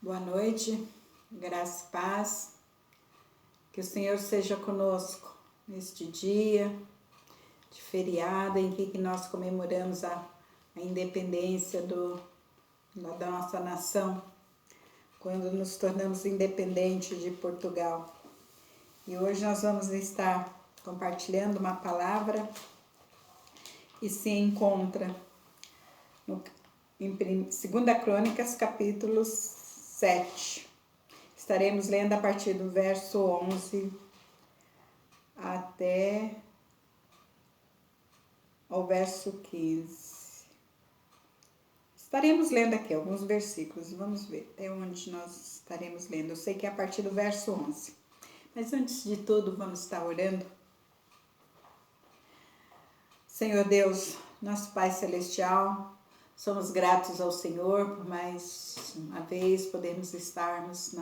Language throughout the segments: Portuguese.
Boa noite, graça e paz, que o Senhor seja conosco neste dia de feriado em que nós comemoramos a independência da nossa nação, quando nos tornamos independentes de Portugal. E hoje nós vamos estar compartilhando uma palavra que se encontra em 2 Crônicas, capítulo 7. Estaremos lendo a partir do verso 11 até ao verso 15. Estaremos lendo aqui alguns versículos, vamos ver até onde nós estaremos lendo. Eu sei que é a partir do verso 11. Mas antes de tudo, vamos estar orando. Senhor Deus, nosso Pai Celestial, somos gratos ao Senhor por mais uma vez podermos estarmos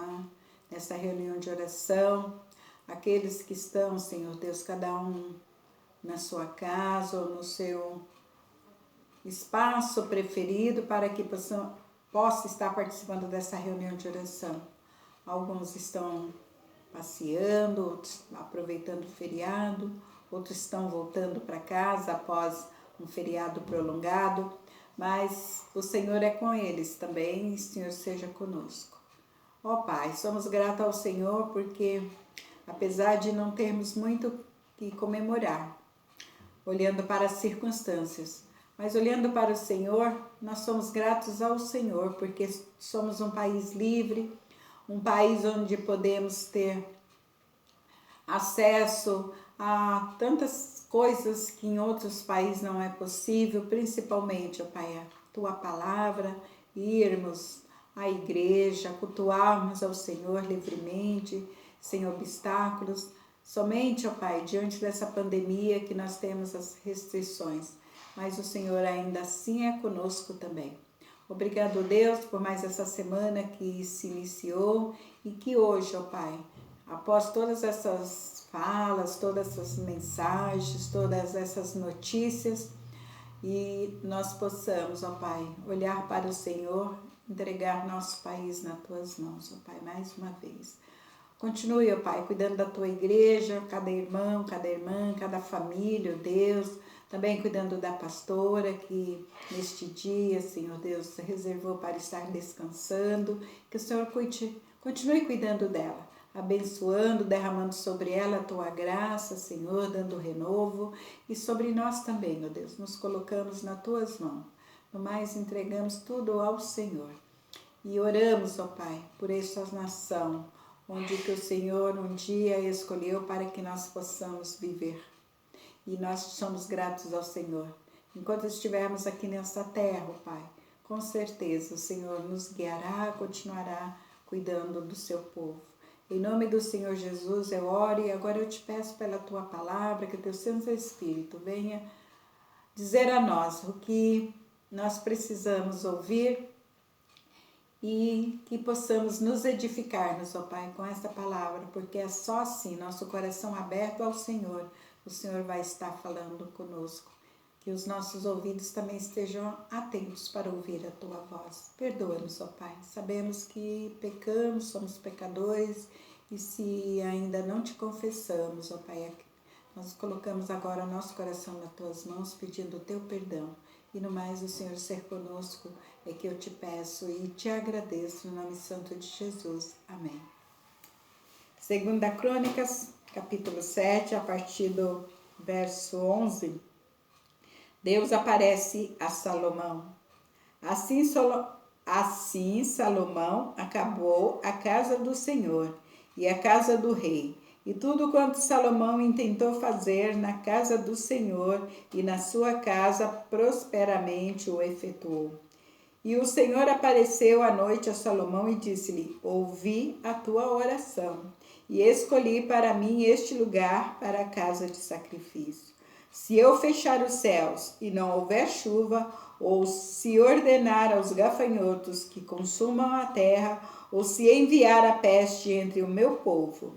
nessa reunião de oração. Aqueles que estão, Senhor Deus, cada um na sua casa ou no seu espaço preferido para que possa estar participando dessa reunião de oração. Alguns estão passeando, outros aproveitando o feriado, outros estão voltando para casa após um feriado prolongado. Mas o Senhor é com eles também, e o Senhor seja conosco. Ó Pai, somos gratos ao Senhor porque, apesar de não termos muito que comemorar, olhando para as circunstâncias, mas olhando para o Senhor, nós somos gratos ao Senhor porque somos um país livre, um país onde podemos ter acesso a tantas coisas que em outros países não é possível, principalmente, ó Pai, a Tua palavra, irmos à igreja, cultuarmos ao Senhor livremente, sem obstáculos. Somente, ó Pai, diante dessa pandemia que nós temos as restrições, mas o Senhor ainda assim é conosco também. Obrigado, Deus, por mais essa semana que se iniciou e que hoje, ó Pai, após todas essas falas, todas essas mensagens, todas essas notícias, e nós possamos, ó Pai, olhar para o Senhor, entregar nosso país nas Tuas mãos, ó Pai, mais uma vez. Continue, ó Pai, cuidando da Tua igreja, cada irmão, cada irmã, cada família, ó Deus, também cuidando da pastora que neste dia, Senhor Deus, reservou para estar descansando, que o Senhor continue cuidando dela, abençoando, derramando sobre ela a Tua graça, Senhor, dando renovo, e sobre nós também, ó Deus, nos colocamos nas Tuas mãos. No mais, entregamos tudo ao Senhor. E oramos, ó Pai, por esta nação, onde que o Senhor um dia escolheu para que nós possamos viver. E nós somos gratos ao Senhor. Enquanto estivermos aqui nesta terra, ó Pai, com certeza o Senhor nos guiará, continuará cuidando do seu povo. Em nome do Senhor Jesus eu oro e agora eu te peço pela Tua palavra que o Teu Santo Espírito venha dizer a nós o que nós precisamos ouvir e que possamos nos edificar-nos, ó Pai, com esta palavra, porque é só assim, nosso coração aberto ao Senhor, o Senhor vai estar falando conosco. Que os nossos ouvidos também estejam atentos para ouvir a Tua voz. Perdoa-nos, ó Pai. Sabemos que pecamos, somos pecadores, e se ainda não Te confessamos, ó Pai, nós colocamos agora o nosso coração nas Tuas mãos, pedindo o Teu perdão. E no mais, o Senhor ser conosco é que eu Te peço e Te agradeço no nome santo de Jesus. Amém. 2 Crônicas, capítulo 7, a partir do verso 11. Deus aparece a Salomão. Assim Salomão acabou a casa do Senhor e a casa do rei, e tudo quanto Salomão intentou fazer na casa do Senhor e na sua casa prosperamente o efetuou. E o Senhor apareceu à noite a Salomão e disse-lhe: ouvi a tua oração e escolhi para mim este lugar para a casa de sacrifício. Se eu fechar os céus e não houver chuva, ou se ordenar aos gafanhotos que consumam a terra, ou se enviar a peste entre o meu povo,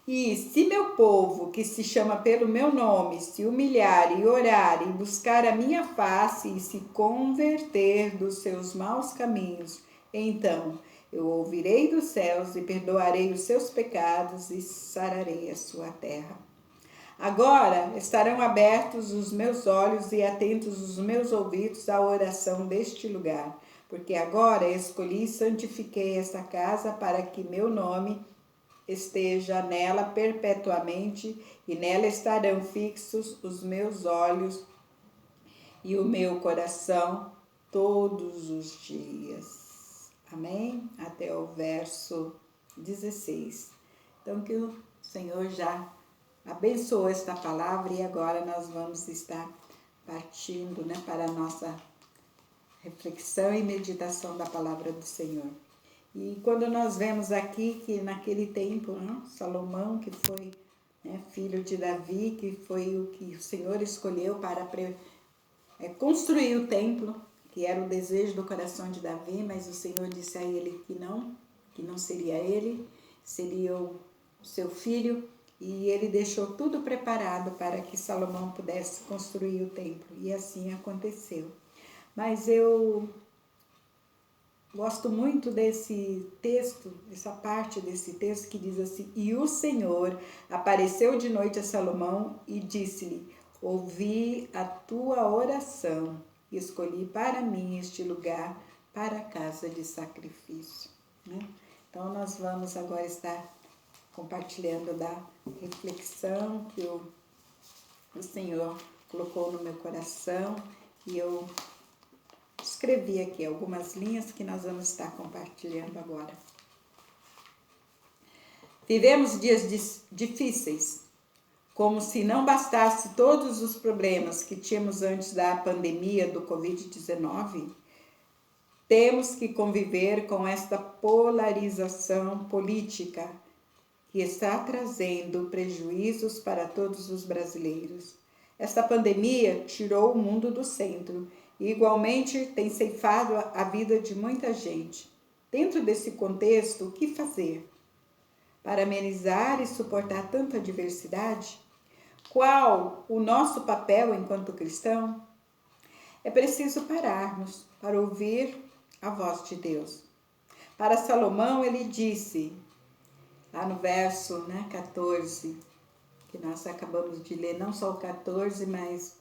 e se meu povo, que se chama pelo meu nome, se humilhar e orar e buscar a minha face e se converter dos seus maus caminhos, então Eu ouvirei dos céus e perdoarei os seus pecados e sararei a sua terra. Agora estarão abertos os meus olhos e atentos os meus ouvidos à oração deste lugar, porque agora escolhi e santifiquei esta casa para que meu nome esteja nela perpetuamente, e nela estarão fixos os meus olhos e o meu coração todos os dias. Amém? Até o verso 16. Então, que o Senhor já abençoou esta palavra, e agora nós vamos estar partindo, né, para a nossa reflexão e meditação da palavra do Senhor. E quando nós vemos aqui que naquele tempo, né, Salomão, que foi, né, filho de Davi, que foi o que o Senhor escolheu para construir o templo, que era o desejo do coração de Davi, mas o Senhor disse a ele que não seria ele, seria o seu filho, e ele deixou tudo preparado para que Salomão pudesse construir o templo, e assim aconteceu. Mas eu gosto muito desse texto, essa parte desse texto que diz assim: e o Senhor apareceu de noite a Salomão e disse-lhe: ouvi a tua oração e escolhi para mim este lugar para a casa de sacrifício. Né? Então nós vamos agora estar compartilhando da reflexão que o Senhor colocou no meu coração, e eu escrevi aqui algumas linhas que nós vamos estar compartilhando agora. Vivemos dias difíceis, como se não bastasse todos os problemas que tínhamos antes da pandemia do Covid-19. Temos que conviver com esta polarização política que está trazendo prejuízos para todos os brasileiros. Esta pandemia tirou o mundo do centro e igualmente tem ceifado a vida de muita gente. Dentro desse contexto, o que fazer para amenizar e suportar tanta diversidade? Qual o nosso papel enquanto cristão? É preciso pararmos para ouvir a voz de Deus. Para Salomão, ele disse, lá no verso 14, que nós acabamos de ler, não só o 14, mas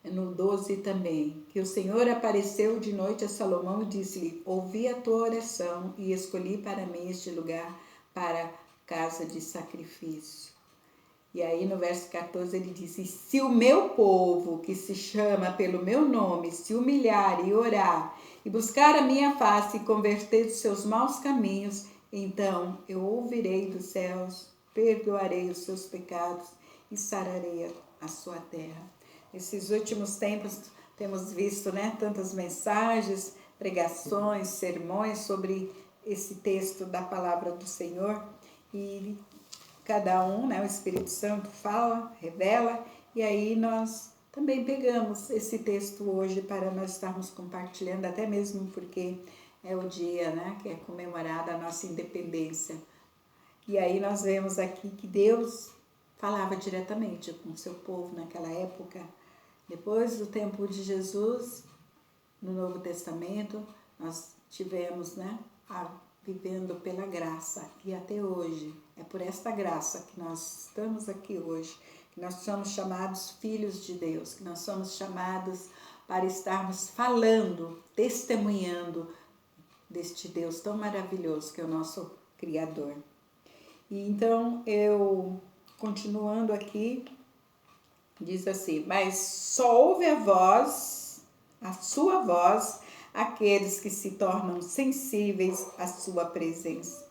no 12 também, que o Senhor apareceu de noite a Salomão e disse-lhe: ouvi a tua oração e escolhi para mim este lugar para casa de sacrifício. E aí no verso 14 ele disse: se o meu povo, que se chama pelo meu nome, se humilhar e orar, e buscar a minha face e converter dos seus maus caminhos, então eu ouvirei dos céus, perdoarei os seus pecados e sararei a sua terra. Nesses últimos tempos temos visto, né, tantas mensagens, pregações, sermões sobre esse texto da palavra do Senhor, e cada um, né, o Espírito Santo fala, revela, e aí nós também pegamos esse texto hoje para nós estarmos compartilhando, até mesmo porque é o dia, né, que é comemorada a nossa independência. E aí nós vemos aqui que Deus falava diretamente com o seu povo naquela época. Depois do tempo de Jesus, no Novo Testamento, nós tivemos, né, vivendo pela graça, e até hoje é por esta graça que nós estamos aqui hoje, que nós somos chamados filhos de Deus, que nós somos chamados para estarmos falando, testemunhando deste Deus tão maravilhoso que é o nosso Criador. E então, eu, continuando aqui, diz assim: mas só ouve a sua voz, aqueles que se tornam sensíveis à sua presença.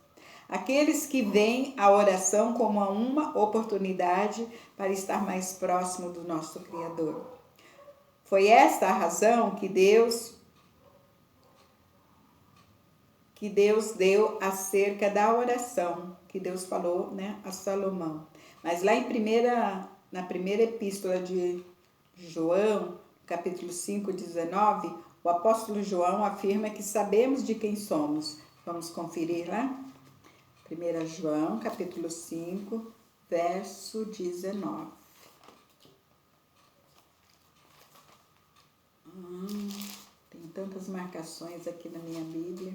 Aqueles que veem a oração como uma oportunidade para estar mais próximo do nosso Criador. Foi esta a razão que Deus deu acerca da oração, que Deus falou, né, a Salomão. Mas lá na primeira epístola de João, capítulo 5, 19, o apóstolo João afirma que sabemos de quem somos. Vamos conferir lá? 1 João, capítulo 5, verso 19. Tem tantas marcações aqui na minha Bíblia,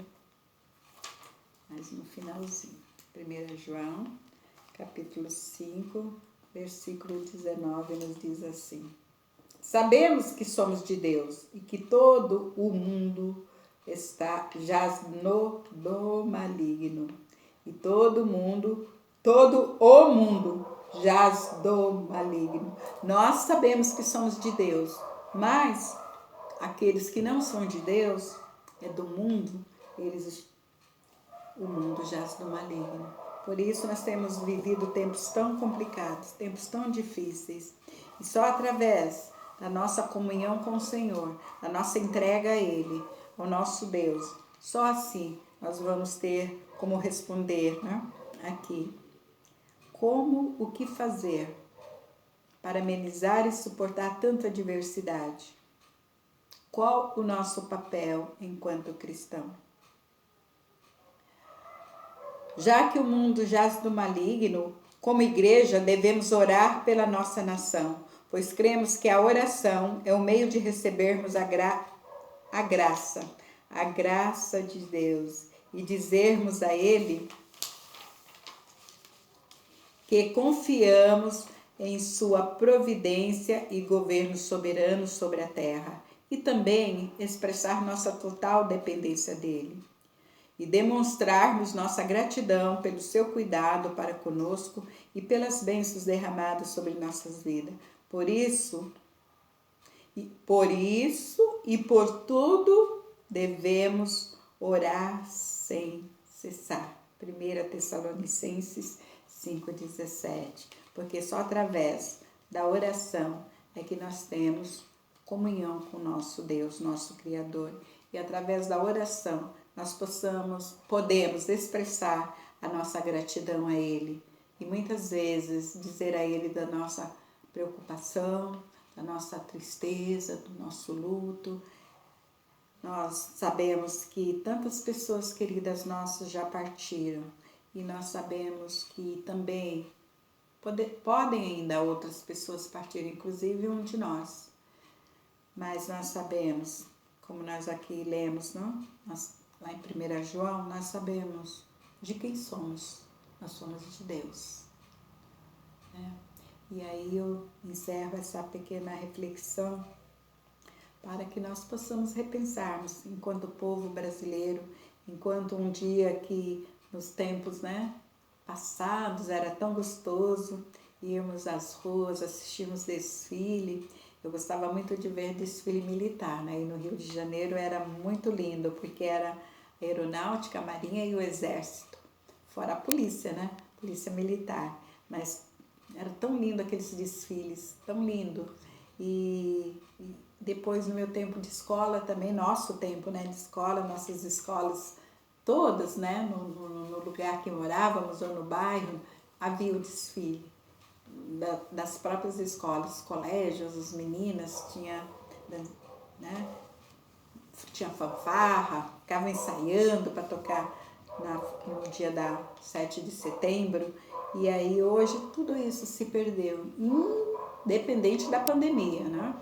mas no finalzinho. 1 João, capítulo 5, versículo 19, nos diz assim: sabemos que somos de Deus e que todo o mundo jaz do maligno. E todo o mundo jaz do maligno. Nós sabemos que somos de Deus, mas aqueles que não são de Deus, é do mundo, o mundo jaz do maligno. Por isso nós temos vivido tempos tão complicados, tempos tão difíceis. E só através da nossa comunhão com o Senhor, da nossa entrega a Ele, ao nosso Deus, só assim nós vamos ter como responder, né, aqui. Como o que fazer para amenizar e suportar tanta adversidade? Qual o nosso papel enquanto cristão? Já que o mundo jaz do maligno, como igreja devemos orar pela nossa nação, pois cremos que a oração é o meio de recebermos a graça de Deus e dizermos a Ele que confiamos em sua providência e governo soberano sobre a terra, e também expressar nossa total dependência dele, e demonstrarmos nossa gratidão pelo seu cuidado para conosco e pelas bênçãos derramadas sobre nossas vidas. Por isso e por tudo devemos orar sem cessar. 1 Tessalonicenses 5,17. Porque só através da oração é que nós temos comunhão com o nosso Deus, nosso Criador. E através da oração nós podemos expressar a nossa gratidão a Ele. E muitas vezes dizer a Ele da nossa preocupação, da nossa tristeza, do nosso luto. Nós sabemos que tantas pessoas queridas nossas já partiram. E nós sabemos que também podem ainda outras pessoas partirem, inclusive um de nós. Mas nós sabemos, como nós aqui lemos, não? Lá em 1 João, nós sabemos de quem somos. Nós somos de Deus. E aí eu encerro essa pequena reflexão para que nós possamos repensarmos enquanto povo brasileiro, enquanto um dia que nos tempos, passados era tão gostoso irmos às ruas, assistirmos desfile. Eu gostava muito de ver desfile militar, né? E no Rio de Janeiro era muito lindo, porque era a aeronáutica, a marinha e o exército, fora a polícia, né? Polícia militar. Mas era tão lindo aqueles desfiles, tão lindo. E depois, no meu tempo de escola também, nosso tempo, né, de escola, nossas escolas todas, né, no lugar que morávamos ou no bairro, havia o desfile das próprias escolas, colégios, as meninas, tinha fanfarra, ficavam ensaiando para tocar no dia da 7 de setembro. E aí hoje tudo isso se perdeu, independente da pandemia, né?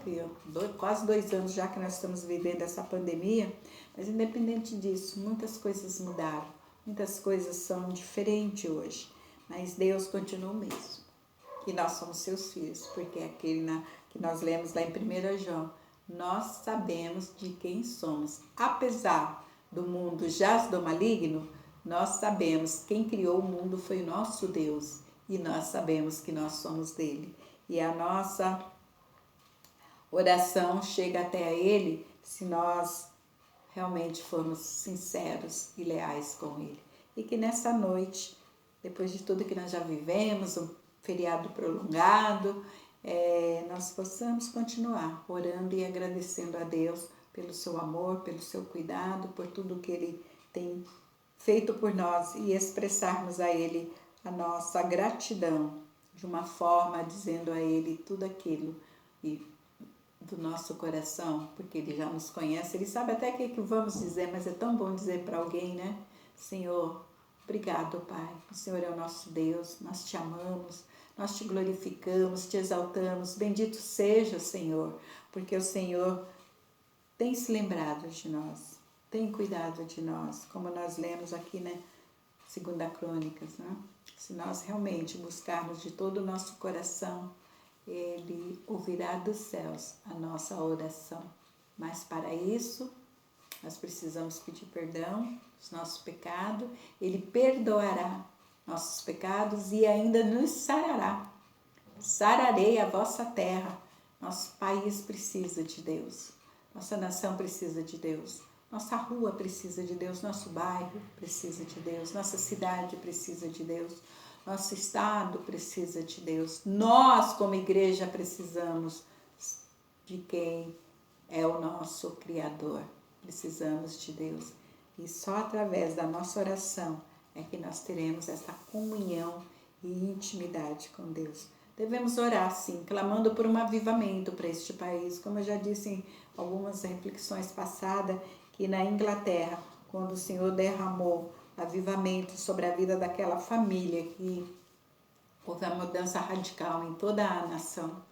Quase 2 anos já que nós estamos vivendo essa pandemia, mas independente disso, muitas coisas mudaram, muitas coisas são diferentes hoje, mas Deus continua o mesmo. E nós somos seus filhos, porque aquele que nós lemos lá em 1 João, nós sabemos de quem somos. Apesar do mundo jaz do maligno, nós sabemos quem criou o mundo foi o nosso Deus, e nós sabemos que nós somos dele. E a nossa oração chega até a Ele se nós realmente formos sinceros e leais com Ele. E que nessa noite, depois de tudo que nós já vivemos, um feriado prolongado, nós possamos continuar orando e agradecendo a Deus pelo seu amor, pelo seu cuidado, por tudo que Ele tem feito por nós e expressarmos a Ele a nossa gratidão de uma forma dizendo a Ele tudo aquilo e do nosso coração, porque Ele já nos conhece, Ele sabe até o que vamos dizer, mas é tão bom dizer para alguém, né? Senhor, obrigado, Pai. O Senhor é o nosso Deus, nós te amamos, nós te glorificamos, te exaltamos. Bendito seja, Senhor, porque o Senhor tem se lembrado de nós, tem cuidado de nós, como nós lemos aqui, né? 2 Crônicas, né? Se nós realmente buscarmos de todo o nosso coração, Ele ouvirá dos céus a nossa oração. Mas para isso, nós precisamos pedir perdão dos nossos pecados, Ele perdoará nossos pecados e ainda nos sarará. Sararei a vossa terra. Nosso país precisa de Deus. Nossa nação precisa de Deus. Nossa rua precisa de Deus. Nosso bairro precisa de Deus. Nossa cidade precisa de Deus. Nosso estado precisa de Deus. Nós, como igreja, precisamos de quem é o nosso Criador. Precisamos de Deus. E só através da nossa oração é que nós teremos essa comunhão e intimidade com Deus. Devemos orar, sim, clamando por um avivamento para este país. Como eu já disse em algumas reflexões passadas, que na Inglaterra, quando o Senhor derramou avivamento sobre a vida daquela família, que houve uma mudança radical em toda a nação.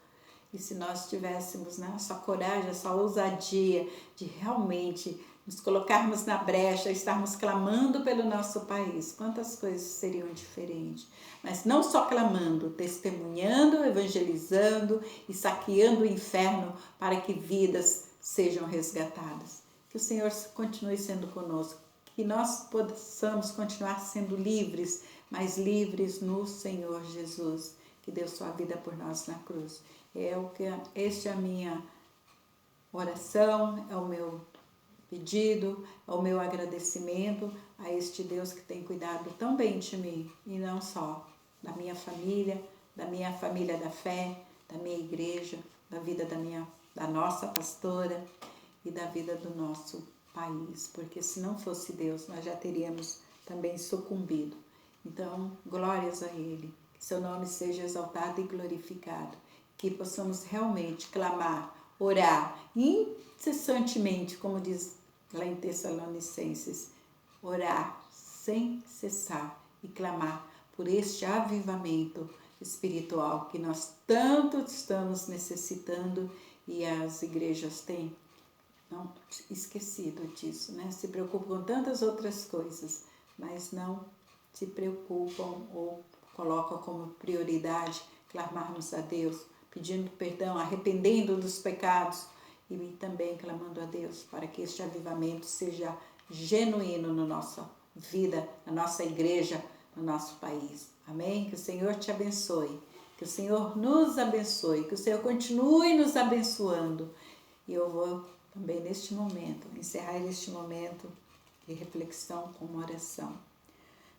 E se nós tivéssemos, né, essa coragem, essa ousadia de realmente nos colocarmos na brecha, estarmos clamando pelo nosso país, quantas coisas seriam diferentes. Mas não só clamando, testemunhando, evangelizando e saqueando o inferno para que vidas sejam resgatadas. Que o Senhor continue sendo conosco, que nós possamos continuar sendo livres, mas livres no Senhor Jesus, que deu sua vida por nós na cruz. Este é a minha oração, é o meu pedido, é o meu agradecimento a este Deus que tem cuidado tão bem de mim, e não só da minha família da fé, da minha igreja, da vida da nossa pastora e da vida do nosso país, porque se não fosse Deus, nós já teríamos também sucumbido. Então, glórias a Ele, que seu nome seja exaltado e glorificado, que possamos realmente clamar, orar incessantemente, como diz lá em Tessalonicenses, orar sem cessar e clamar por este avivamento espiritual que nós tanto estamos necessitando, e as igrejas têm não esquecido disso, né? Se preocupam com tantas outras coisas, mas não se preocupam ou colocam como prioridade clamarmos a Deus, pedindo perdão, arrependendo dos pecados e também clamando a Deus para que este avivamento seja genuíno na nossa vida, na nossa igreja, no nosso país. Amém? Que o Senhor te abençoe, que o Senhor nos abençoe, que o Senhor continue nos abençoando. E eu vou também neste momento, encerrar este momento de reflexão com uma oração.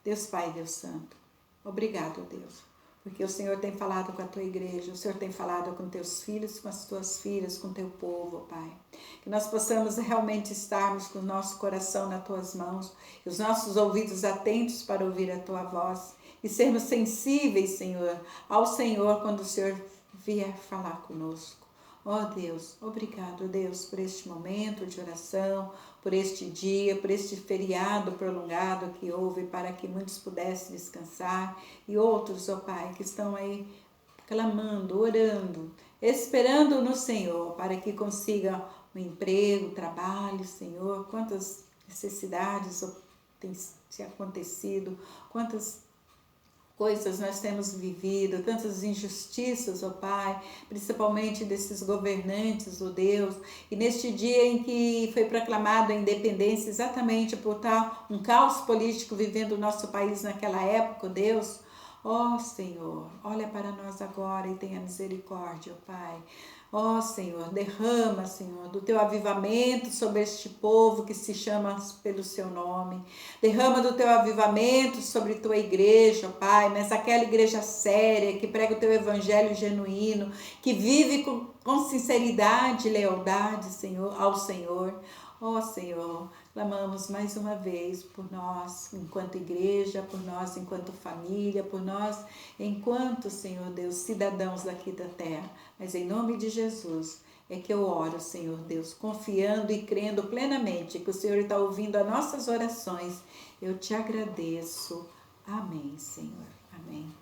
Deus Pai, Deus Santo, obrigado, Deus, porque o Senhor tem falado com a tua igreja, o Senhor tem falado com teus filhos, com as tuas filhas, com teu povo, Pai. Que nós possamos realmente estarmos com o nosso coração nas tuas mãos, e os nossos ouvidos atentos para ouvir a tua voz, e sermos sensíveis, Senhor, ao Senhor quando o Senhor vier falar conosco. Ó Deus, obrigado, Deus, por este momento de oração, por este dia, por este feriado prolongado que houve para que muitos pudessem descansar, e outros, ó Pai, que estão aí clamando, orando, esperando no Senhor para que consigam um emprego, trabalho, Senhor. Quantas necessidades têm se acontecido, quantas coisas nós temos vivido, tantas injustiças, ó Pai, principalmente desses governantes, ó Deus, e neste dia em que foi proclamada a independência, exatamente por estar um caos político vivendo o nosso país naquela época, ó Deus, ó Senhor, olha para nós agora e tenha misericórdia, ó Pai. Ó Senhor, derrama, Senhor, do teu avivamento sobre este povo que se chama pelo seu nome. Derrama do teu avivamento sobre tua igreja, Pai, mas aquela igreja séria, que prega o teu evangelho genuíno, que vive com sinceridade e lealdade, Senhor, ao Senhor. Ó Senhor, clamamos mais uma vez por nós enquanto igreja, por nós enquanto família, por nós enquanto, Senhor Deus, cidadãos daqui da terra. Mas em nome de Jesus é que eu oro, Senhor Deus, confiando e crendo plenamente que o Senhor está ouvindo as nossas orações. Eu te agradeço. Amém, Senhor. Amém.